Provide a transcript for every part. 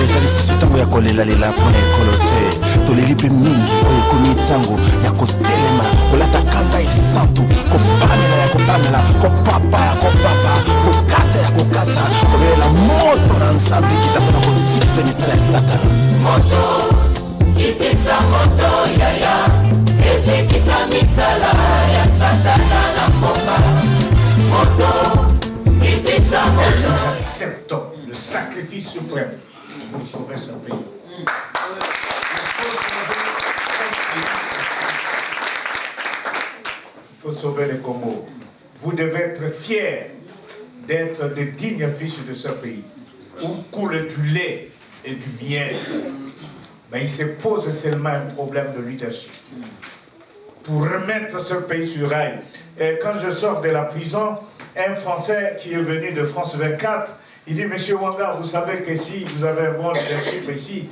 Ezali sisi tango ya kolelalela mpona ekolo te toleli mpe mingi oyo ekomi ntango ya kotelema kolata kanda esantu kopamela ya kopamela kopapa ya kopapa kokata ya kokata kobelela moto na nzambe kita mpona kosikisa misala ya satana moto kitisa moto yaya ezekisa misala ya satana na mboka moto kitisa moto. Acceptons le sacrifice suprême pour sauver ce pays. Il faut sauver le Congo. Vous devez être fiers d'être des dignes fils de ce pays, où coule du lait et du miel. Mais il se pose seulement un problème de leadership. Pour remettre ce pays sur rail. Et quand je sors de la prison, un Français qui est venu de France 24, il dit, Monsieur Wanga, vous savez que si vous avez un bon leadership ici,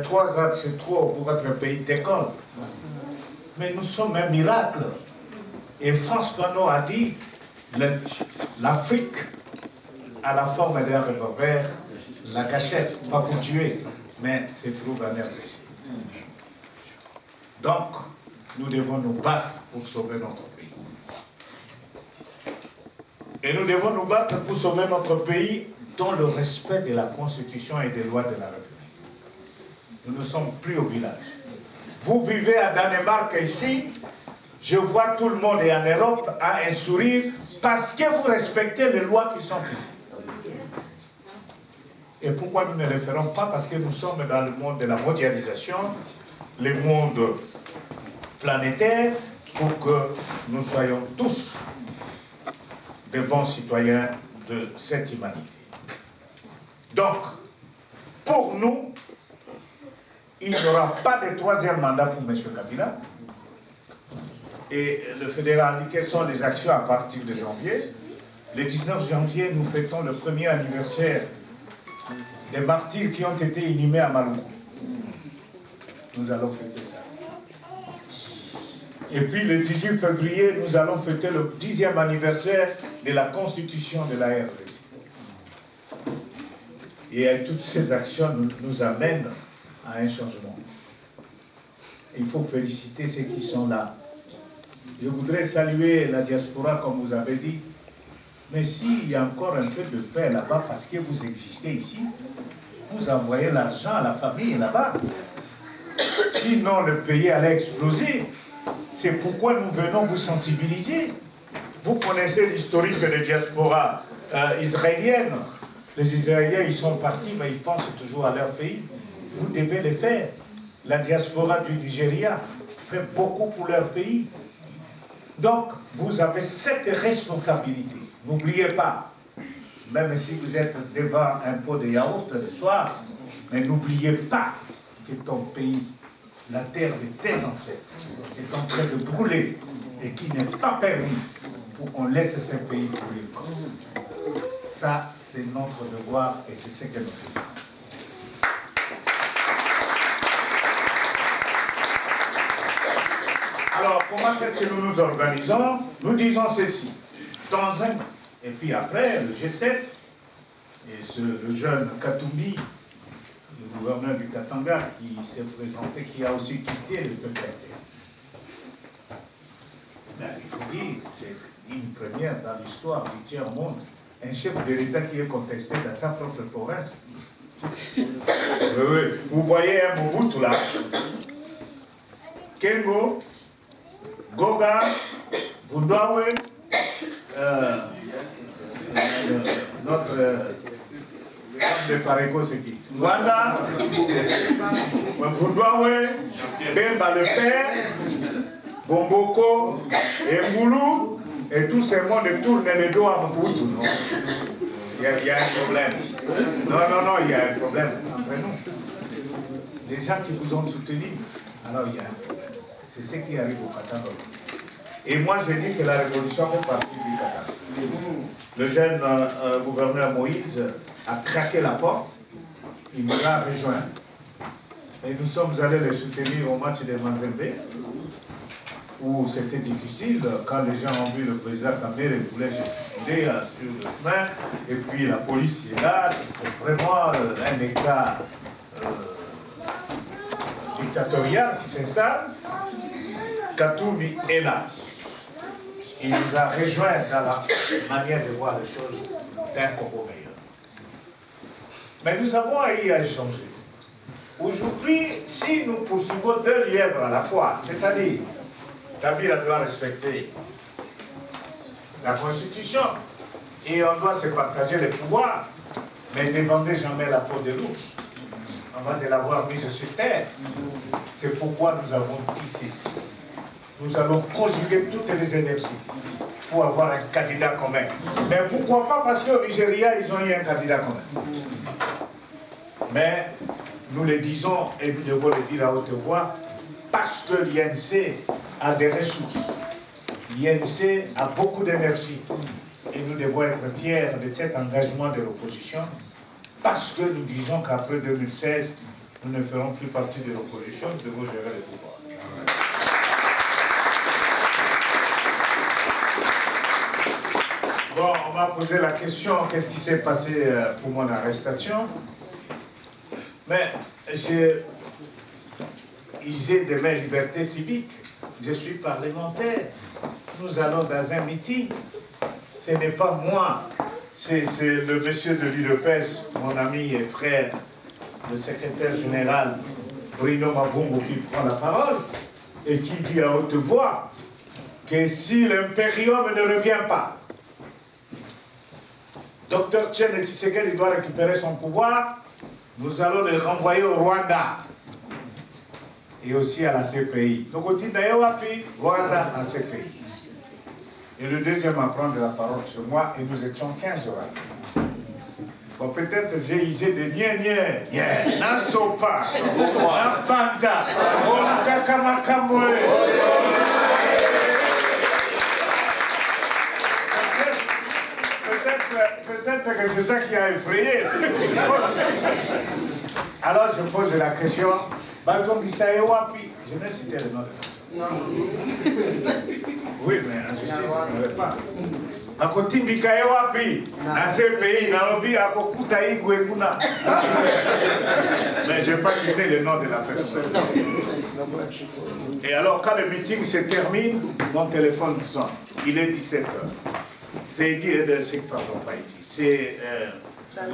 3 ans c'est trop pour votre pays d'école. Mais nous sommes un miracle. Et François Fanon a dit, l'Afrique a la forme d'un revolver, la gâchette, pas pour tuer, mais se trouve en RDC. Donc, nous devons nous battre pour sauver notre pays. Et nous devons nous battre pour sauver notre pays dans le respect de la Constitution et des lois de la République. Nous ne sommes plus au village. Vous vivez à Danemark ici, je vois tout le monde et en Europe a un sourire parce que vous respectez les lois qui sont ici. Et pourquoi nous ne le ferons pas? Parce que nous sommes dans le monde de la mondialisation, le monde planétaire, pour que nous soyons tous des bons citoyens de cette humanité. Donc, pour nous, il n'y aura pas de 3e mandat pour M. Kabila. Et le fédéral a dit quelles sont les actions à partir de janvier. Le 19 janvier, nous fêtons le 1er anniversaire des martyrs qui ont été inhumés à Maluku. Nous allons fêter ça. Et puis le 18 février, nous allons fêter le 10e anniversaire de la constitution de la RDC. Et toutes ces actions nous amènent à un changement. Il faut féliciter ceux qui sont là. Je voudrais saluer la diaspora, comme vous avez dit, mais s'il y a encore un peu de paix là-bas, parce que vous existez ici, vous envoyez l'argent à la famille là-bas. Sinon, le pays allait exploser. C'est pourquoi nous venons vous sensibiliser. Vous connaissez l'historique de la diaspora israélienne. Les Israéliens, ils sont partis, mais ils pensent toujours à leur pays. Vous devez le faire. La diaspora du Nigeria fait beaucoup pour leur pays. Donc, vous avez cette responsabilité. N'oubliez pas, même si vous êtes devant un pot de yaourt le soir, mais n'oubliez pas que ton pays, la terre de tes ancêtres, est en train de brûler et qu'il n'est pas permis pour qu'on laisse ce pays brûler. Ça, c'est notre devoir et c'est ce que nous faisons. Alors, comment est-ce que nous nous organisons? Nous disons ceci. Et puis après, le G7, et le jeune Katumbi, le gouverneur du Katanga, qui s'est présenté, qui a aussi quitté le peuple. Il faut dire, c'est une première dans l'histoire du tiers-monde, un chef de l'État qui est contesté dans sa propre province. Vous voyez un Mobutu là, Kengo, Goga, Vundawe, notre de Pareko, c'est qui? Rwanda, Vundawe, Bemba le Père, Bomboko, et Moulou, et tout ce monde tourne le dos à Mobutu, non? Il y a un problème. Non, il y a un problème entre nous. Les gens qui vous ont soutenu, alors il y a un problème. C'est ce qui arrive au Katanga. Et moi, je dis que la révolution fait partie du Katanga. Le jeune gouverneur Moïse a craqué la porte, il nous a rejoint. Et nous sommes allés les soutenir au match de Mazembe. où c'était difficile, quand les gens ont vu le président Kabila, ils voulaient se suicider sur le chemin, et puis la police est là, c'est vraiment un état dictatorial qui s'installe. Katouvi est là. Il nous a rejoints dans la manière de voir les choses d'un Congo meilleur. Mais nous avons à y échanger. Aujourd'hui, si nous poursuivons 2 lièvres à la fois, c'est-à-dire Kabila doit respecter la Constitution et on doit se partager les pouvoirs, mais ne vendez jamais la peau de l'ours avant de l'avoir mise sur terre. C'est pourquoi nous avons tissé ici. Nous allons conjuguer toutes les énergies pour avoir un candidat commun. Mais pourquoi pas? Parce qu'au Nigeria, ils ont eu un candidat commun. Mais nous le disons et nous devons le dire à haute voix parce que l'INC a des ressources. L'INC a beaucoup d'énergie et nous devons être fiers de cet engagement de l'opposition parce que nous disons qu'après 2016, nous ne ferons plus partie de l'opposition, nous devons gérer le pouvoir. Bon, on m'a posé la question, qu'est-ce qui s'est passé pour mon arrestation? Mais j'ai usé de mes libertés civiques. Je suis parlementaire. Nous allons dans un meeting. Ce n'est pas moi, c'est le monsieur de l'UDPS, mon ami et frère, le secrétaire général Bruno Mavungo qui prend la parole et qui dit à haute voix que si l'impérium ne revient pas, Dr Tchène Tshisekedi doit récupérer son pouvoir, nous allons le renvoyer au Rwanda et aussi à la CPI. Donc, on dit d'ailleurs, Rwanda à CPI. Et le deuxième à prendre la parole sur moi, et nous étions 15 heures. Bon, peut-être j'ai usé de nye, Nasopa, Napanda, Olukakamakamwe. Peut-être que c'est ça qui a effrayé. Alors je pose la question, je vais citer le nom de la. Oui, mais en justice, je ne vais pas. Akotimbika wapi na CPI nalobi akokuta igwe kuna. Mais je n'ai pas cité le nom de la personne. Et alors quand le meeting se termine, mon téléphone sonne. Il est 17h. C'est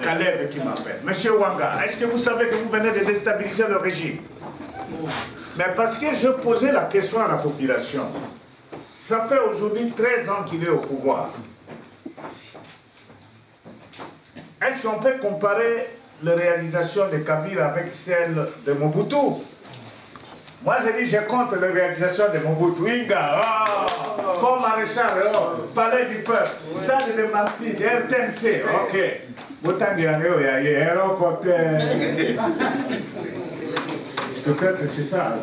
Caleb qui m'appelle. Monsieur Wanga, est-ce que vous savez que vous venez de déstabiliser le régime? Mais parce que je posais la question à la population. Ça fait aujourd'hui 13 ans qu'il est au pouvoir. Est-ce qu'on peut comparer les réalisations de Kabila avec celles de Mobutu? Moi, je dis, je compte les réalisations de Mobutu. Inga, Paul Maréchal, Palais du Peuple, Stade de Martyrs, RTNC, ok. Autant dire, peut-être que c'est ça.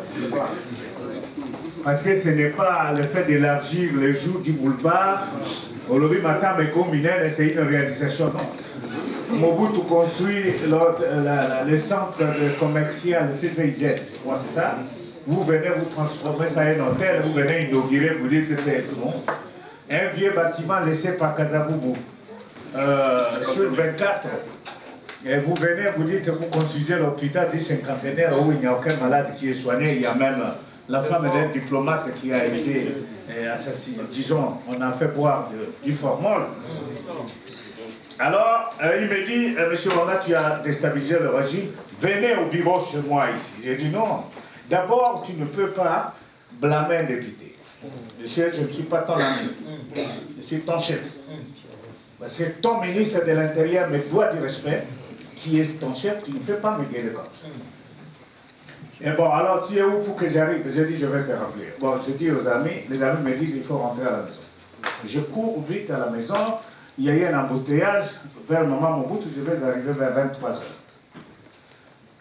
Parce que ce n'est pas le fait d'élargir les jours du boulevard, au lobby matin, mais comme c'est une réalisation, non. Mobutu construit le centre commercial de CCIZ, c'est ça? Vous venez vous transformer ça en hôtel, vous venez inaugurer, vous dites que c'est bon. Un vieux bâtiment laissé par Kazaboubou, sur 24. Et vous venez, vous dites que vous construisez l'hôpital du cinquantenaire où il n'y a aucun malade qui est soigné. Il y a même la femme d'un diplomate qui a été assassinée. Disons, on a fait boire du formol. Alors, il me dit, monsieur Wanga, tu as déstabilisé le régime, venez au bureau chez moi ici. J'ai dit non. D'abord, tu ne peux pas blâmer un député. Monsieur, je ne suis pas ton ami. Je suis ton chef. Parce que ton ministre de l'Intérieur me doit du respect, qui est ton chef, tu ne peux pas me guérir comme ça. Et bon, alors tu es où pour que j'arrive? J'ai dit, je vais te rappeler. Bon, je dis aux amis, les amis me disent, il faut rentrer à la maison. Je cours vite à la maison, il y a eu un embouteillage, vers Maman Mobutu, je vais arriver vers 23h.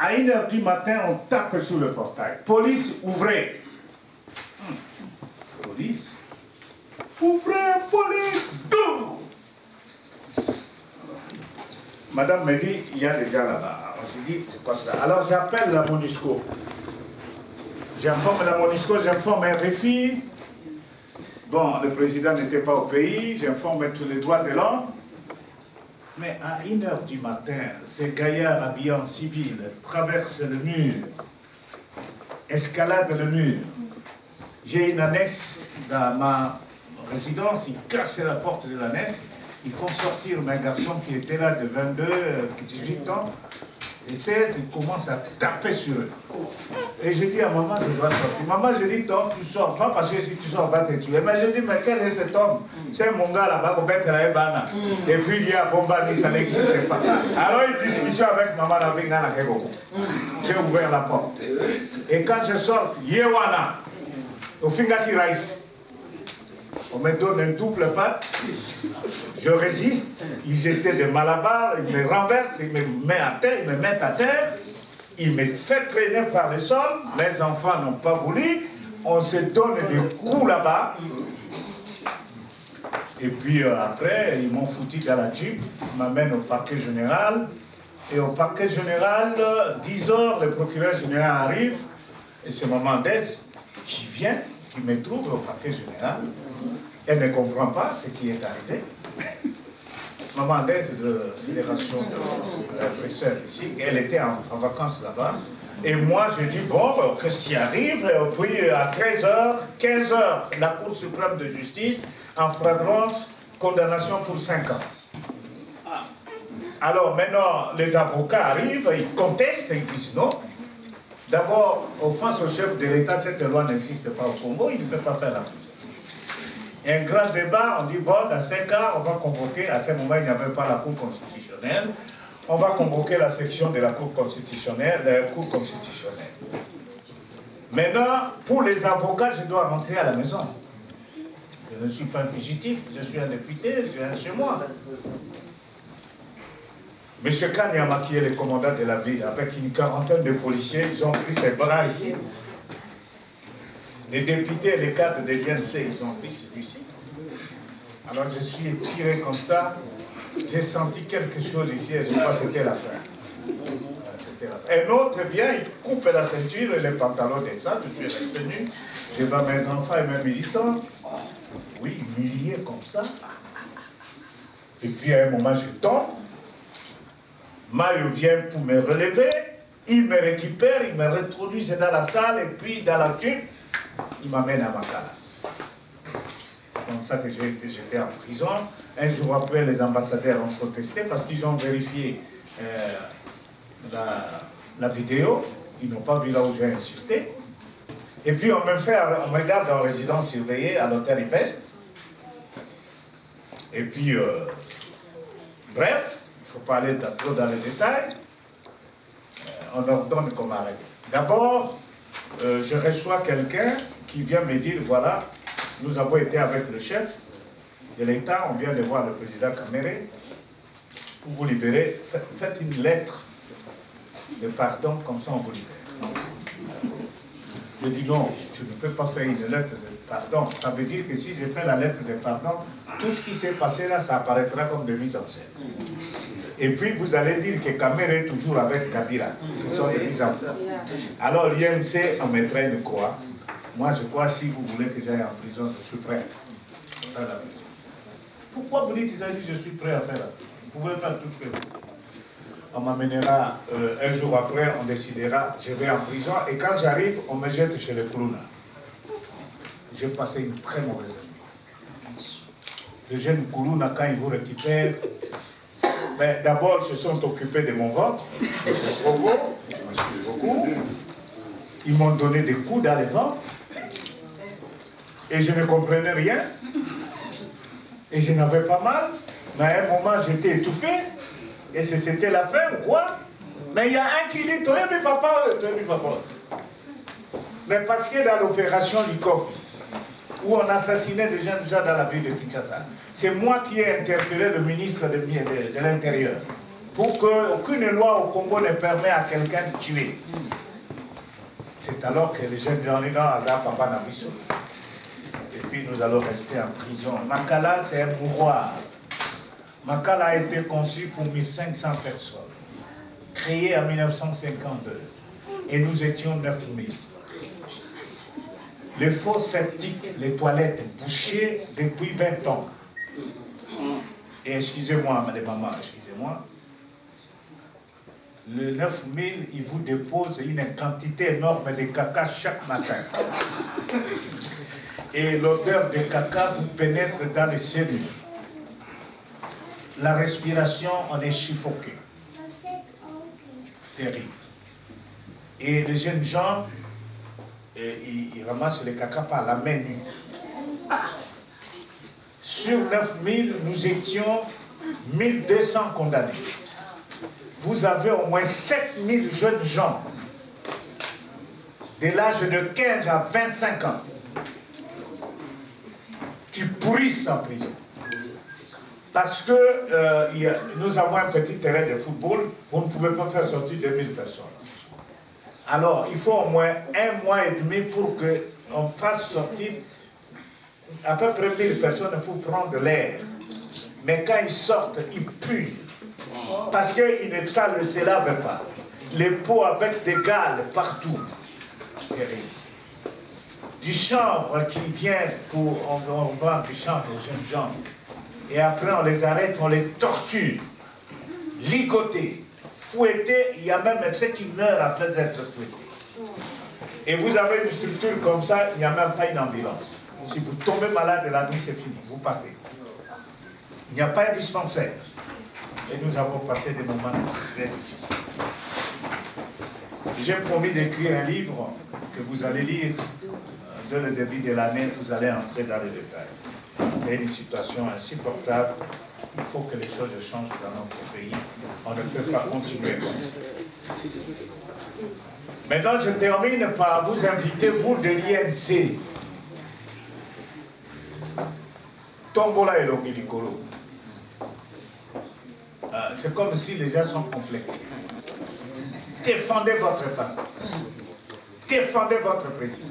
À 1h du matin, on tape sur le portail. Police, ouvrez. Police, ouvrez, police, d'où? Madame me dit, il y a des gens là-bas. On s'est dit, c'est quoi ça? Alors j'appelle la MONUSCO. J'informe la MONUSCO, j'informe RFI, Bon, le président n'était pas au pays, j'informe tous les droits de l'homme. Mais à 1h du matin, ces gaillards habillés en civil traversent le mur, escaladent le mur. J'ai une annexe dans ma résidence, ils cassent la porte de l'annexe, ils font sortir mes garçons qui étaient là de 22, 18 ans, et 16, ils commencent à taper sur eux. Et je dis à maman, je dois sortir. Maman, je dis, Tom, tu sors, pas parce que si tu sors, on va te tuer. Mais je dis, mais quel est cet homme? C'est mon gars là-bas, au bête la Ebana. Et puis il y a Bombani, ça n'existait pas. Alors une discussion avec maman, j'ai ouvert la porte. Et quand je sors, Yewana, au Fingaki Rice, on me donne un double patte, je résiste, ils étaient des malabars, ils me renversent, ils me mettent à terre, ils me mettent à terre, ils me font traîner par le sol, mes enfants n'ont pas voulu, on se donne des coups là-bas, et puis après, ils m'ont foutu dans la jeep, ils m'amènent au parquet général, et au parquet général, 10 heures, le procureur général arrive, et c'est Maman Dès qui vient, qui me trouve au parquet général. Elle ne comprend pas ce qui est arrivé. Maman Dès de Fédération de Bruxelles ici, elle était en vacances là-bas. Et moi, je dis, bon, qu'est-ce qui arrive? Et puis à 13h, 15h, la Cour suprême de justice, en flagrance, condamnation pour 5 ans. Alors maintenant, les avocats arrivent, ils contestent, ils disent non. D'abord, offense au chef de l'État, cette loi n'existe pas au Congo, il ne peut pas faire la prison. Un grand débat, on dit, bon, dans 5 ans, on va convoquer, à ce moment, il n'y avait pas la Cour constitutionnelle, on va convoquer la section de la Cour constitutionnelle, Maintenant, pour les avocats, je dois rentrer à la maison. Je ne suis pas un fugitif, je suis un député, je viens chez moi. M. Kanyama, qui est le commandant de la ville, avec une quarantaine de policiers, ils ont pris ses bras ici. Les députés et les cadres de l'INC, ils ont pris celui-ci. Alors je suis tiré comme ça, j'ai senti quelque chose ici et je crois que c'était la fin. Un autre vient, il coupe la ceinture et les pantalons de ça, je suis resté nu devant mes enfants et mes militants. Oui, milliers comme ça. Et puis à un moment, je tombe. Mario vient pour me relever, il me récupère, il me réintroduit dans la salle et puis dans la jeep, il m'amène à Makala. C'est comme ça que j'ai été jeté en prison. Un jour après, les ambassadeurs ont protesté parce qu'ils ont vérifié la vidéo. Ils n'ont pas vu là où j'ai insulté. Et puis on me garde en résidence surveillée à l'hôtel Invest. Et puis, bref, il ne faut pas aller trop dans les détails. On ordonne qu'on m'arrête. D'abord, je reçois quelqu'un qui vient me dire, voilà, nous avons été avec le chef de l'État, on vient de voir le président Kamere, pour vous libérer, faites une lettre de pardon, comme ça on vous libère. Je dis non, je ne peux pas faire une lettre de pardon. Ça veut dire que si je fais la lettre de pardon, tout ce qui s'est passé là, ça apparaîtra comme de mise en scène. Et puis vous allez dire que Kamere est toujours avec Kabila. Ce sont des mises en scène. Alors l'INC en mettrait une croix. Moi je crois, si vous voulez que j'aille en prison, je suis prêt à faire la prison. Pourquoi vous dites, je suis prêt à faire la prison? Vous pouvez faire tout ce que vous voulez. On m'amènera, un jour après, on décidera, je vais en prison, et quand j'arrive, on me jette chez les Kuluna. J'ai passé une très mauvaise année. Les jeunes Kuluna, quand ils vous récupèrent, ben, d'abord, ils se sont occupés de mon ventre, trop beau, je m'excuse beaucoup. Ils m'ont donné des coups dans le ventre, et je ne comprenais rien, et je n'avais pas mal, mais à un moment, j'étais étouffé. Et c'était la fin ou quoi? Mais il y a un qui dit, toi, mais papa, mais parce que dans l'opération Likov, où on assassinait des gens déjà dans la ville de Kinshasa, c'est moi qui ai interpellé le ministre de l'Intérieur pour qu'aucune loi au Congo ne permette à quelqu'un de tuer. C'est alors que les jeunes gens disent, non, papa n'a vu ça. Et puis nous allons rester en prison. Makala, c'est un mouroir. Makala a été conçu pour 1500 personnes, créé en 1952, et nous étions 9000. les fosses septiques, les toilettes bouchées depuis 20 ans. Et excusez-moi, madame maman, excusez-moi, le 9000, il vous dépose une quantité énorme de caca chaque matin. Et l'odeur de caca vous pénètre dans les cellules. La respiration, on est suffoqué. Terrible. Et les jeunes gens, ils ramassent le caca par la main nue. Sur 9000, nous étions 1200 condamnés. Vous avez au moins 7000 jeunes gens de l'âge de 15 à 25 ans qui pourrissent en prison. Parce que nous avons un petit terrain de football, vous ne pouvez pas faire sortir 2000 personnes. Alors, il faut au moins 1 mois et demi pour qu'on fasse sortir à peu près 1000 personnes pour prendre l'air. Mais quand ils sortent, ils puent. Parce qu'ils ne se lavent pas. Les pots avec des gales partout. Du chanvre qui vient on vend du chanvre aux jeunes gens. Et après on les arrête, on les torture. Ligotés, fouettés, il y a même ceux qui meurent après être fouettés. Et vous avez une structure comme ça, il n'y a même pas une ambulance. Si vous tombez malade la nuit, c'est fini, vous partez. Il n'y a pas un dispensaire. Et nous avons passé des moments très difficiles. J'ai promis d'écrire un livre que vous allez lire dès le début de l'année, vous allez entrer dans les détails. C'est une situation insupportable. Il faut que les choses changent dans notre pays. On ne peut pas continuer comme ça. Maintenant, je termine par vous inviter, vous, de l'INC. Tombola et Longilikolo. C'est comme si les gens sont complexés. Défendez votre parti. Défendez votre président.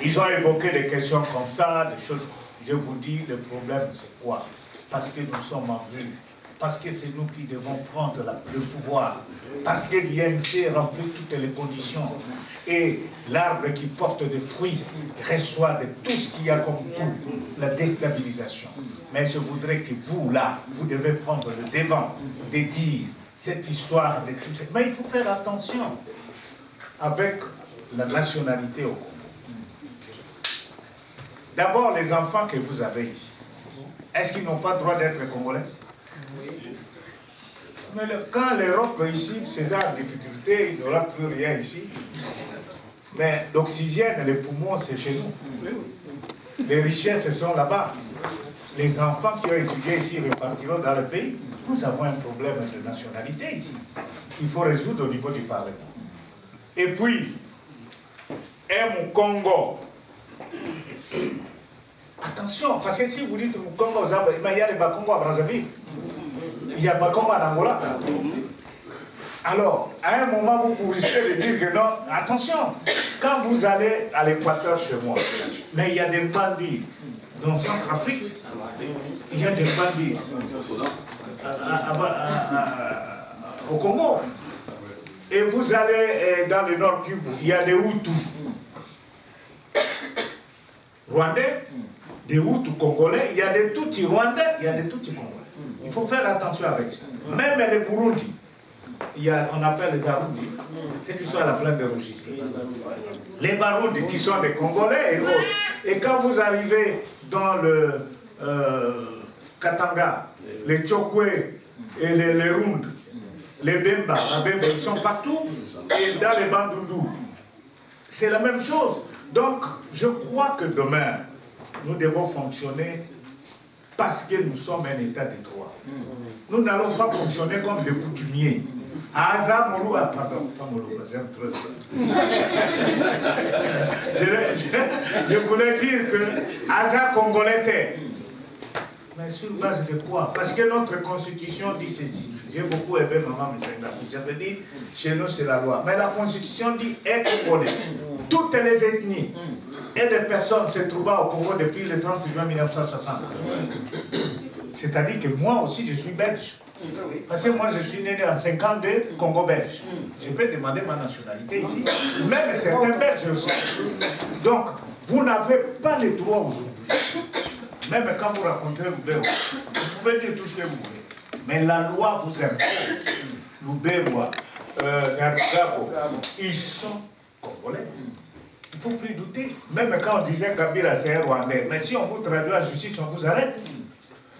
Ils ont évoqué des questions comme ça, des choses. Je vous dis, le problème c'est quoi? Parce que nous sommes en vue. Parce que c'est nous qui devons prendre le pouvoir. Parce que l'INC remplit toutes les conditions. Et l'arbre qui porte des fruits reçoit de tout ce qu'il y a comme tout, la déstabilisation. Mais je voudrais que vous, là, vous devez prendre le devant de dire cette histoire de tout ça. Mais il faut faire attention avec la nationalité au Congo. D'abord, les enfants que vous avez ici, est-ce qu'ils n'ont pas le droit d'être congolais? Mais quand l'Europe ici, c'est dans la difficulté, il n'y aura plus rien ici. Mais l'oxygène, les poumons, c'est chez nous. Les richesses sont là-bas. Les enfants qui ont étudié ici repartiront dans le pays. Nous avons un problème de nationalité ici. Il faut résoudre au niveau du Parlement. Et puis, un Congo. Attention, parce que si vous dites Congo, il y a des Bakongo à Brazzaville. Il y a Bakongo en Angola. Alors, à un moment, vous risquez de dire que non, attention, quand vous allez à l'équateur chez moi, mais il y a des bandits dans Centrafrique, il y a des bandits au Congo. Et vous allez dans le Nord Kivu, il y a des Hutus rwandais, des Hutus congolais, il y a des Tutsis rwandais, il y a des Tutsis congolais. Il faut faire attention avec ça. Même les Burundi, on appelle les Arundi, ceux qui sont à la plaine de Rougis. Les Barundi qui sont des Congolais et autres. Et quand vous arrivez dans le Katanga, les Tchokwe et les Rund, les Bemba, ils sont partout, et dans les Bandundu, c'est la même chose. Donc, je crois que demain, nous devons fonctionner parce que nous sommes un État de droit. Nous n'allons pas fonctionner comme des coutumiers. Aza Moulou, pardon, pas Moulou, j'aime trop. Je voulais dire que Aza Congolais. Mais sur base de quoi? Parce que notre constitution dit ceci. J'ai beaucoup aimé Maman Msenga. J'avais dit, chez nous c'est la loi. Mais la constitution dit, est congolais. Toutes les ethnies et des personnes se trouvant au Congo depuis le 30 juin 1960. C'est-à-dire que moi aussi je suis belge. Parce que moi, je suis né en 52, Congo-Belge. Je peux demander ma nationalité ici. Même certains Belges aussi. Donc, vous n'avez pas les droits aujourd'hui. Même quand vous rencontrez Loubéro, vous pouvez dire tout ce que vous voulez. Mais la loi vous impose. Loubéro, Nyarugabo, ils sont congolais. Il ne faut plus douter. Même quand on disait Kabila c'est un Rwandais, mais si on vous traduit à la justice, on vous arrête.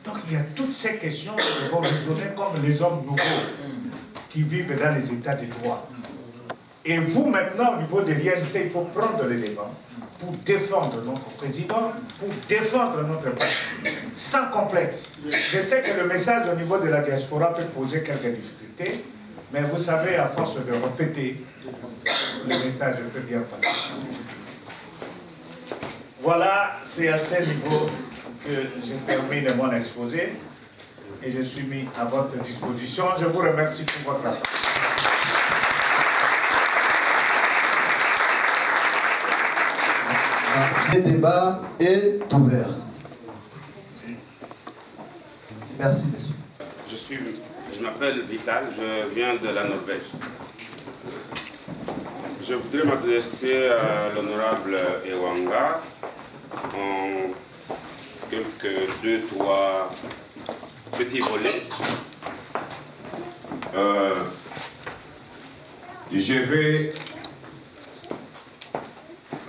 Donc il y a toutes ces questions qui vont raisonner comme les hommes nouveaux qui vivent dans les états de droit. Et vous maintenant, au niveau de l'INC, il faut prendre les devants pour défendre notre président, pour défendre notre parti, sans complexe. Je sais que le message au niveau de la diaspora peut poser quelques difficultés, mais vous savez, à force de répéter, le message peut bien passer. Voilà, c'est à ce niveau que je termine mon exposé et je suis mis à votre disposition. Je vous remercie pour votre attention. Le débat est ouvert. Merci, monsieur. Je m'appelle Vital, je viens de la Norvège. Je voudrais m'adresser à l'honorable Ewanga en quelques 2-3 petits volets. Je vais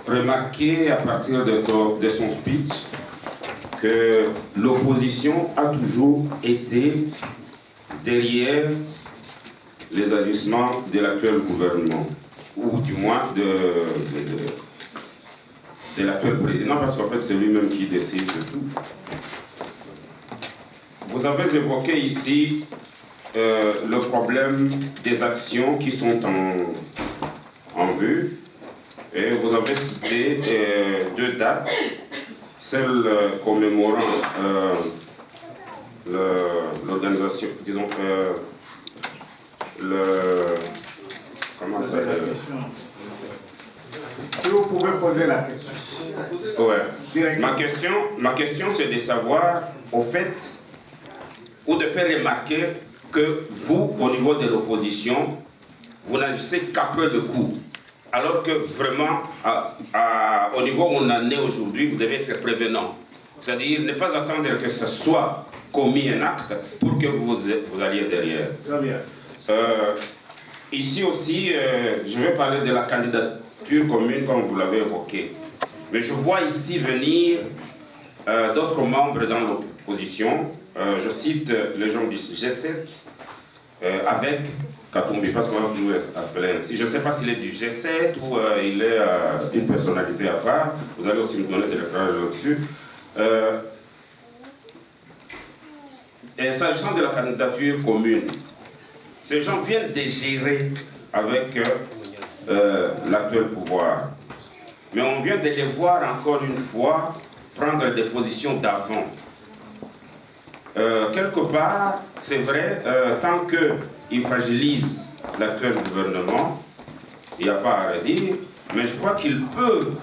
remarquer à partir de son speech que l'opposition a toujours été derrière les agissements de l'actuel gouvernement, ou du moins de l'actuel président, parce qu'en fait c'est lui-même qui décide de tout. Vous avez évoqué ici le problème des actions qui sont en vue, et vous avez cité 2 dates, celle commémorant l'organisation, disons, comment ça s'appelle? Si vous pouvez poser la question. Ouais. Ma question c'est de savoir, au fait, ou de faire remarquer que vous, au niveau de l'opposition, vous n'agissez qu'après le coup. Alors que vraiment, au niveau où on en est aujourd'hui, vous devez être prévenant. C'est-à-dire ne pas attendre que ce soit commis un acte pour que vous alliez derrière. Très bien. Ici aussi, je vais parler de la candidature commune comme vous l'avez évoqué. Mais je vois ici venir d'autres membres dans l'opposition. Je cite les gens du G7 avec Katumbi, parce qu'on va toujours appeler ainsi. Je ne sais pas s'il est du G7 ou il est une personnalité à part. Vous allez aussi me donner des éclairages là-dessus. Et s'agissant de la candidature commune, ces gens viennent de gérer avec l'actuel pouvoir. Mais on vient de les voir encore une fois prendre des positions d'avant. Quelque part, c'est vrai, tant qu'ils fragilisent l'actuel gouvernement, il n'y a pas à redire, mais je crois qu'ils peuvent,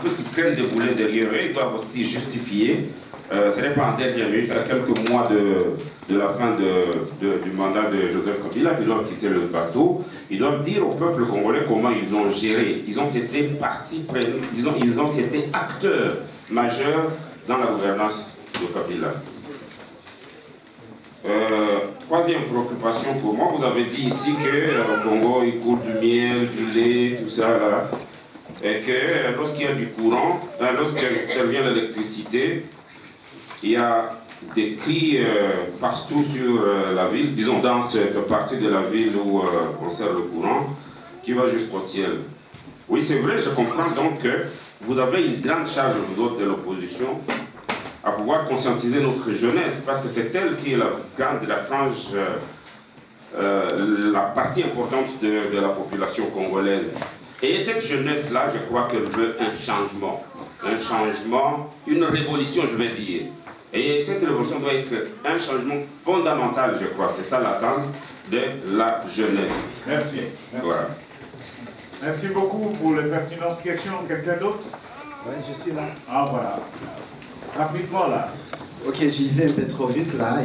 puisqu'ils traînent des boulets derrière eux, ils doivent aussi justifier. Ce n'est pas en dernière minute, à quelques mois de la fin du mandat de Joseph Kabila, qu'ils doivent quitter le bateau. Ils doivent dire au peuple congolais comment ils ont géré. Ils ont été partie prenante, disons, ils ont été acteurs majeurs dans la gouvernance de Kabila. Troisième préoccupation pour moi, vous avez dit ici que le Congo il coule du miel, du lait, tout ça là, et que lorsqu'il y a du courant, lorsqu'intervient l'électricité, il y a des cris partout sur la ville, disons dans cette partie de la ville où on sert le courant, qui va jusqu'au ciel. Oui, c'est vrai, je comprends donc que vous avez une grande charge, vous autres de l'opposition, à pouvoir conscientiser notre jeunesse, parce que c'est elle qui est la frange, la partie importante de la population congolaise. Et cette jeunesse-là, je crois qu'elle veut un changement, une révolution, je vais dire. Et cette révolution doit être un changement fondamental, je crois. C'est ça l'attente de la jeunesse. Merci. Merci. Voilà. Merci beaucoup pour les pertinentes questions. Quelqu'un d'autre? Oui, je suis là. Ah voilà. Rapidement là. Ok, j'y vais un peu trop vite là.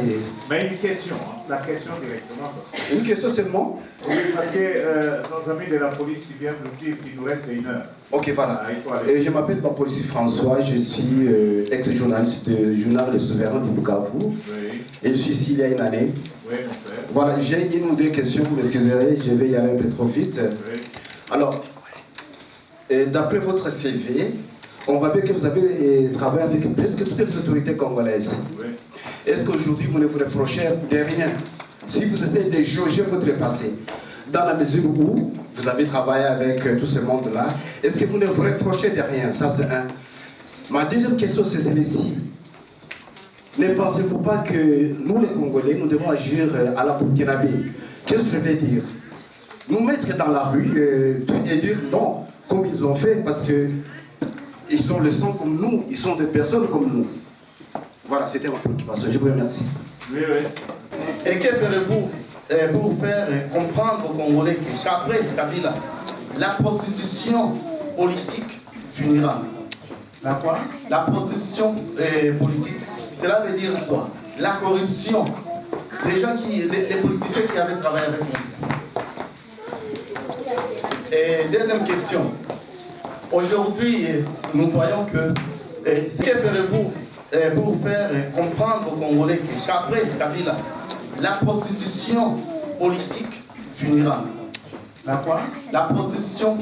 Mais une question, hein, la question directement. Une question seulement? Oui, parce que nos amis de la police viennent nous dire qu'il nous reste 1 heure. Ok, voilà. Ah, Je m'appelle Papolisi François, je suis ex-journaliste du journal Le Souverain de Bukavu. Oui. Et je suis ici il y a une année. Oui, mon frère. Voilà, j'ai une ou deux questions, vous m'excuserez, je vais y aller un peu trop vite. Oui. Alors, d'après votre CV, on voit bien que vous avez travaillé avec presque toutes les autorités congolaises. Oui. Est-ce qu'aujourd'hui vous ne vous reprochez de rien si vous essayez de jauger votre passé? Dans la mesure où vous avez travaillé avec tout ce monde-là, est-ce que vous ne vous reprochez de rien? Ça, c'est un. Ma deuxième question, c'est celle-ci. Ne pensez-vous pas que nous, les Congolais, nous devons agir à la burkinabé? Qu'est-ce que je vais dire? Nous mettre dans la rue et dire non, comme ils ont fait, parce que ils sont le sang comme nous, ils sont des personnes comme nous. Voilà, c'était ma préoccupation. Je vous remercie. Oui, oui. Et que ferez-vous pour faire comprendre aux Congolais qu'après Kabila, la prostitution politique finira? La quoi? La prostitution politique, cela veut dire quoi? La corruption. Les gens les politiciens qui avaient travaillé avec nous. Et deuxième question. Aujourd'hui, nous voyons que ce que ferez-vous pour faire comprendre aux Congolais qu'après Kabila, la prostitution politique finira? La quoi? La prostitution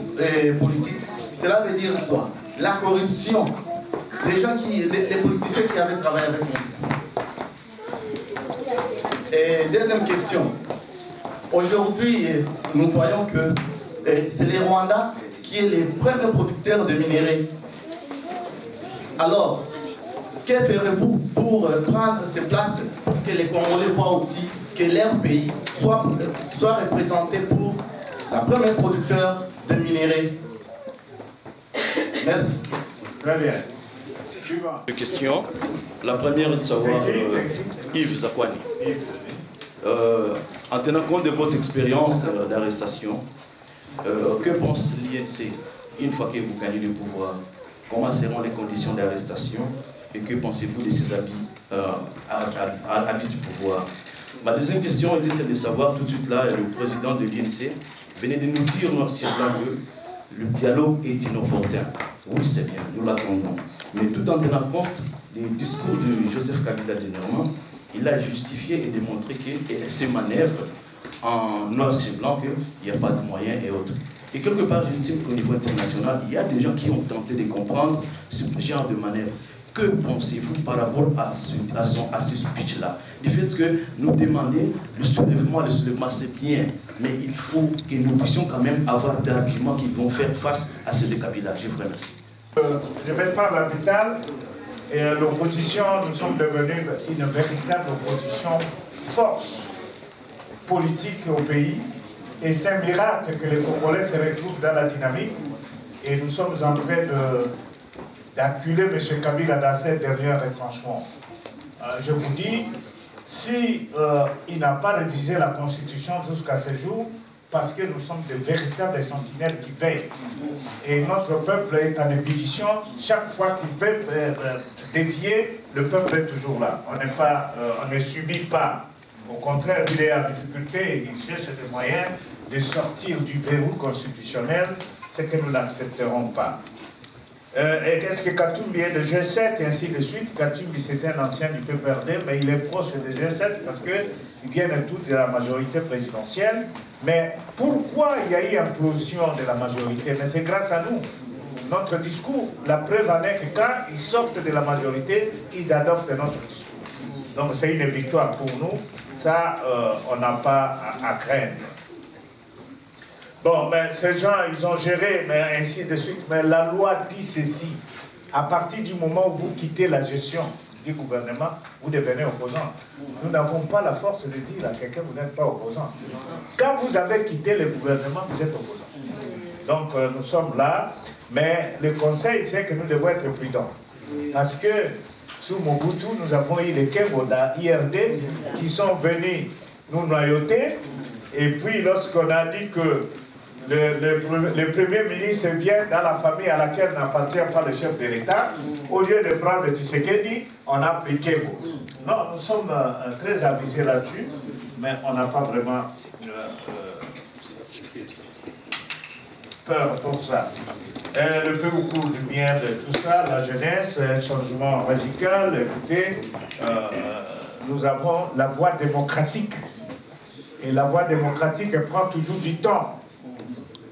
politique, cela veut dire quoi? La corruption. Les gens les politiciens qui avaient travaillé avec nous. Et deuxième question. Aujourd'hui, nous voyons que c'est le Rwanda qui est le premier producteur de minerais. Alors, que ferez-vous pour prendre ces places pour que les Congolais voient aussi que leur pays soit représenté pour la première producteur de minerais? Merci. Très bien. Suivant. Deux questions. La première est de savoir, Yves Zakwani, en tenant compte de votre expérience d'arrestation, que pense l'INC une fois que vous gagnez le pouvoir? Comment seront les conditions d'arrestation et que pensez-vous de ces habits du pouvoir? Ma deuxième question était celle de savoir, tout de suite là, le président de l'INC venait de nous dire noir sur blanc que le dialogue est inopportun. Oui, c'est bien, nous l'attendons. Mais tout en tenant compte des discours de Joseph Kabila dernièrement, il a justifié et démontré qu'il se manœuvre en noir sur blanc qu'il n'y a pas de moyens et autres. Et quelque part, j'estime qu'au niveau international, il y a des gens qui ont tenté de comprendre ce genre de manœuvre. Que pensez-vous par rapport à ce speech-là? Du fait que nous demandons le soulèvement c'est bien, mais il faut que nous puissions quand même avoir des arguments qui vont faire face à ceux de Kabila. Je vous remercie. Je vais prendre la vitale. Et l'opposition, nous sommes devenus une véritable opposition force politique au pays. Et c'est un miracle que les Congolais se retrouvent dans la dynamique. Et nous sommes en train d'acculer M. Kabila dans ses derniers retranchements. Je vous dis, si il n'a pas révisé la Constitution jusqu'à ce jour, parce que nous sommes de véritables sentinelles qui veillent. Et notre peuple est en ébullition. Chaque fois qu'il veut dévier, le peuple est toujours là. On ne subit pas. Au contraire, il est en difficulté et il cherche des moyens de sortir du verrou constitutionnel, ce que nous n'accepterons pas. Et qu'est-ce que Katumbi est de G7 et ainsi de suite? Katumbi, c'était un ancien du PPRD, mais il est proche de G7 parce qu'ils viennent tous de la majorité présidentielle. Mais pourquoi il y a eu implosion de la majorité? Mais c'est grâce à nous. Notre discours, la preuve en est que quand ils sortent de la majorité, ils adoptent notre discours. Donc c'est une victoire pour nous. Ça, on n'a pas à craindre. Bon, mais ces gens, ils ont géré, mais ainsi de suite. Mais la loi dit ceci. À partir du moment où vous quittez la gestion du gouvernement, vous devenez opposant. Nous n'avons pas la force de dire à quelqu'un, vous n'êtes pas opposant. Quand vous avez quitté le gouvernement, vous êtes opposant. Donc, nous sommes là. Mais le conseil, c'est que nous devons être prudents. Parce que, sous Mobutu, nous avons eu les Kemboda IRD qui sont venus nous noyauter. Et puis, lorsqu'on a dit que le Premier ministre vient dans la famille à laquelle n'appartient pas le chef de l'État. Au lieu de prendre Tshisekedi, on a pris Kebo. Non, nous sommes très avisés là-dessus, mais on n'a pas vraiment peur pour ça. Le peu au cours du bien de tout ça, la jeunesse, un changement radical. Écoutez, nous avons la voie démocratique. Et la voie démocratique, elle prend toujours du temps.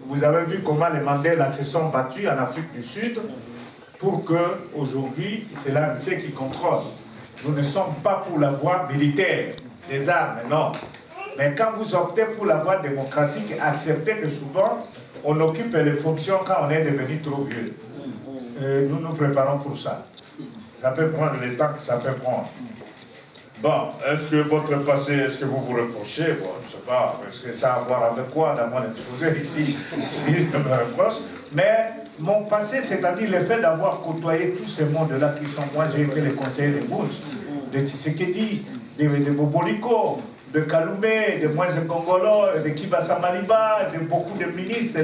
Vous avez vu comment les Mandela se sont battus en Afrique du Sud pour que, aujourd'hui, c'est l'ANC qui contrôle. Nous ne sommes pas pour la voie militaire, des armes, non. Mais quand vous optez pour la voie démocratique, acceptez que souvent, on occupe les fonctions quand on est devenu trop vieux. Nous nous préparons pour ça. Ça peut prendre le temps que ça peut prendre. Bon, est-ce que votre passé, est-ce que vous vous reprochez? Bon, je ne sais pas, est-ce que ça a à voir avec quoi dans mon exposé ici, si je me reproche? Mais mon passé, c'est-à-dire le fait d'avoir côtoyé tous ces mondes-là qui sont... Moi, j'ai été le conseiller de Bouch, de Tshisekedi, de Boboliko, de Kaloumé, de Moïse Congolo, de Kibasa Maliba, de beaucoup de ministres,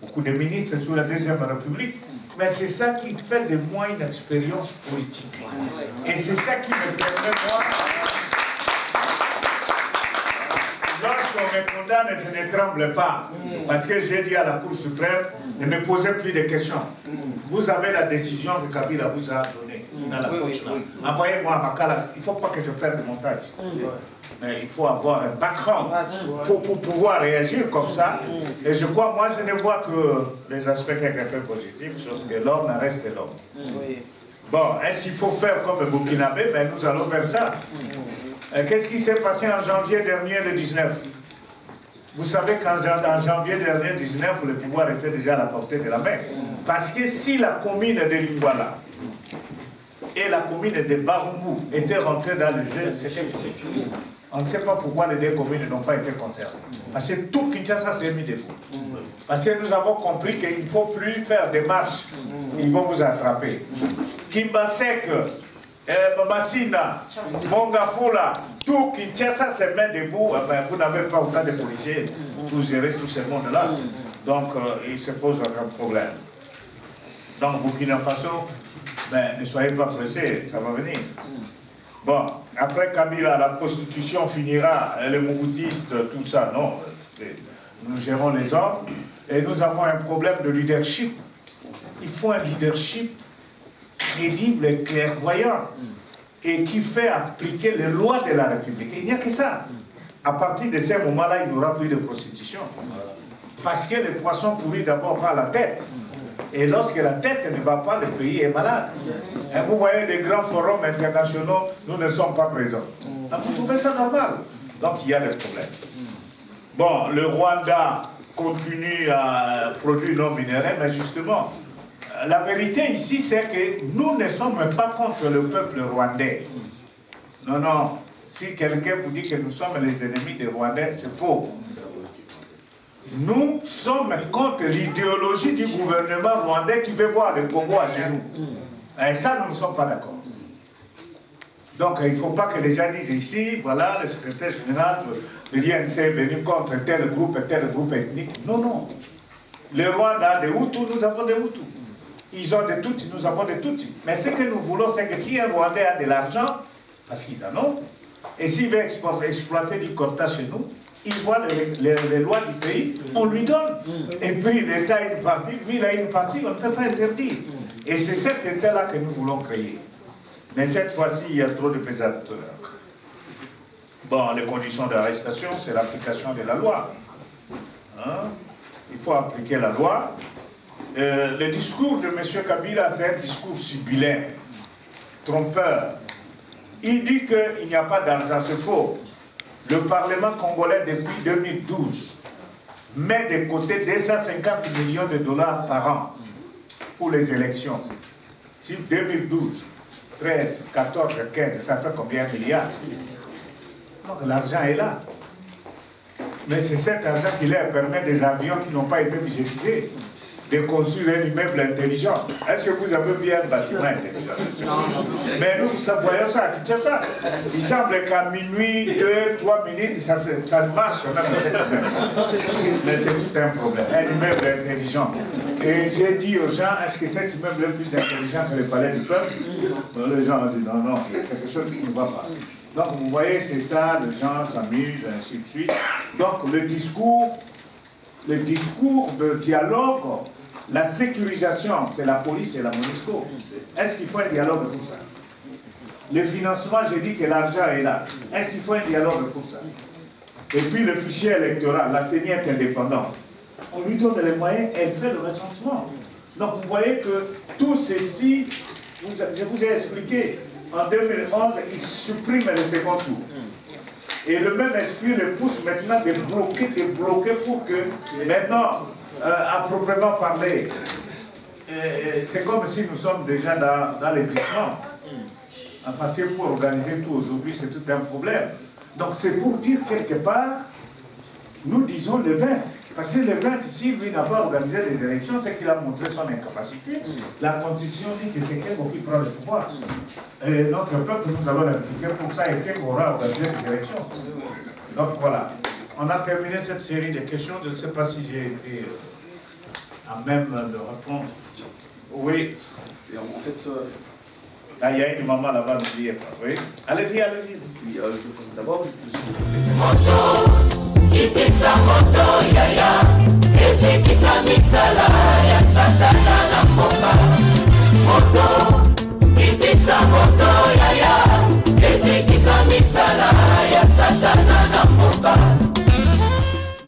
beaucoup de ministres sous la Deuxième République. Mais c'est ça qui fait de moi une expérience politique. Et c'est ça qui me permet, moi, lorsqu'on me condamne, je ne tremble pas. Parce que j'ai dit à la Cour suprême, ne me posez plus de questions. Vous avez la décision que Kabila vous a donnée dans la poche là. Envoyez-moi à Makala, il ne faut pas que je perde mon temps. Mais il faut avoir un background pour pouvoir réagir comme ça. Et je crois, moi, je ne vois que les aspects quelque peu positifs, sauf que l'homme reste l'homme. Bon, est-ce qu'il faut faire comme le Burkinabé? Mais nous allons vers ça. Qu'est-ce qui s'est passé en janvier dernier, le 19? Vous savez qu'en janvier dernier, le 19, le pouvoir était déjà à la portée de la main. Parce que si la commune de Lingwala et la commune de Barumbu étaient rentrées dans le jeu, c'était fini. On ne sait pas pourquoi les deux communes n'ont pas été concernées. Parce que tout Kinshasa s'est mis debout. Parce que nous avons compris qu'il ne faut plus faire des marches. Ils vont vous attraper. Kimbasek, Massina, Mongafula, tout Kinshasa se met debout. Vous n'avez pas autant de policiers pour gérer tout ce monde-là. Donc, il se pose aucun problème. Donc, Burkina Faso, ne soyez pas pressés, ça va venir. Bon, après Kabila, la prostitution finira, les mouroutistes, tout ça, non. Nous gérons les hommes et nous avons un problème de leadership. Il faut un leadership crédible et clairvoyant et qui fait appliquer les lois de la République. Il n'y a que ça. À partir de ce moment-là, il n'y aura plus de prostitution. Parce que le poisson pourrit d'abord par la tête. Et lorsque la tête ne va pas, le pays est malade. Et vous voyez des grands forums internationaux, nous ne sommes pas présents. Donc vous trouvez ça normal? Donc il y a des problèmes. Bon, le Rwanda continue à produire non minéraux, mais justement, la vérité ici, c'est que nous ne sommes pas contre le peuple rwandais. Non, non. Si quelqu'un vous dit que nous sommes les ennemis des Rwandais, c'est faux. Nous sommes contre l'idéologie du gouvernement rwandais qui veut voir le Congo à genoux. Et ça, nous ne sommes pas d'accord. Donc, il ne faut pas que les gens disent ici, voilà, le secrétaire général de l'INC est venu contre tel groupe ethnique. Non, non. Le Rwanda a des Hutus, nous avons des Hutus. Ils ont des Tutsis, nous avons des Tutsis. Mais ce que nous voulons, c'est que si un Rwandais a de l'argent, parce qu'ils en ont, et s'il veut exploiter du coltan chez nous, il voit les lois du pays, on lui donne. Et puis l'État a une partie, lui il a une partie, on ne peut pas interdire. Et c'est cet État-là que nous voulons créer. Mais cette fois-ci, il y a trop de pesanteurs. Bon, les conditions d'arrestation, c'est l'application de la loi. Hein? Il faut appliquer la loi. Le discours de M. Kabila, c'est un discours sibyllin, trompeur. Il dit qu'il n'y a pas d'argent, c'est faux. Le Parlement congolais, depuis 2012, met de côté 250 millions de dollars par an pour les élections. Si 2012, 13, 14, 15, ça fait combien de milliards? Donc l'argent est là. Mais c'est cet argent qui leur permet des avions qui n'ont pas été budgétisés. de construire un immeuble intelligent. Est-ce que vous avez vu un bâtiment intelligent? Mais nous voyons ça, c'est ça. Il semble qu'à minuit, 2-3 minutes, ça marche même. Mais c'est tout un problème. Un immeuble intelligent. Et j'ai dit aux gens, est-ce que cet immeuble est plus intelligent que le palais du peuple? Les gens ont dit non, il y a quelque chose qui ne va pas. Donc vous voyez, c'est ça, les gens s'amusent, ainsi de suite. Donc le discours de dialogue, la sécurisation, c'est la police et la MONUSCO. Est-ce qu'il faut un dialogue pour ça? Le financement, j'ai dit que l'argent est là. Est-ce qu'il faut un dialogue pour ça? Et puis le fichier électoral, la CENI est indépendante. On lui donne les moyens, elle fait le recensement. Donc vous voyez que tout ceci, je vous ai expliqué, en 2011, ils suppriment le second tour. Et le même esprit le pousse maintenant de bloquer pour que maintenant, à proprement parler, c'est comme si nous sommes déjà dans l'épuisement. Parce que pour organiser tout aujourd'hui, c'est tout un problème. Donc c'est pour dire quelque part, nous disons le 20. Parce que le 20, si lui n'a pas organisé les élections, c'est qu'il a montré son incapacité. La Constitution dit que c'est Kengo qui prend le pouvoir. Et notre peuple, nous allons l'impliquer pour ça et Kengo aura organisé les élections. Donc voilà. On a terminé cette série de questions. Je ne sais pas si j'ai été à même de répondre. Oui. Et en fait, là, il y a une maman là-bas, n'oubliez pas. Oui. Allez-y. d'abord, Itisa moto yaya, ezekisa misala ya satana na mboka. Moto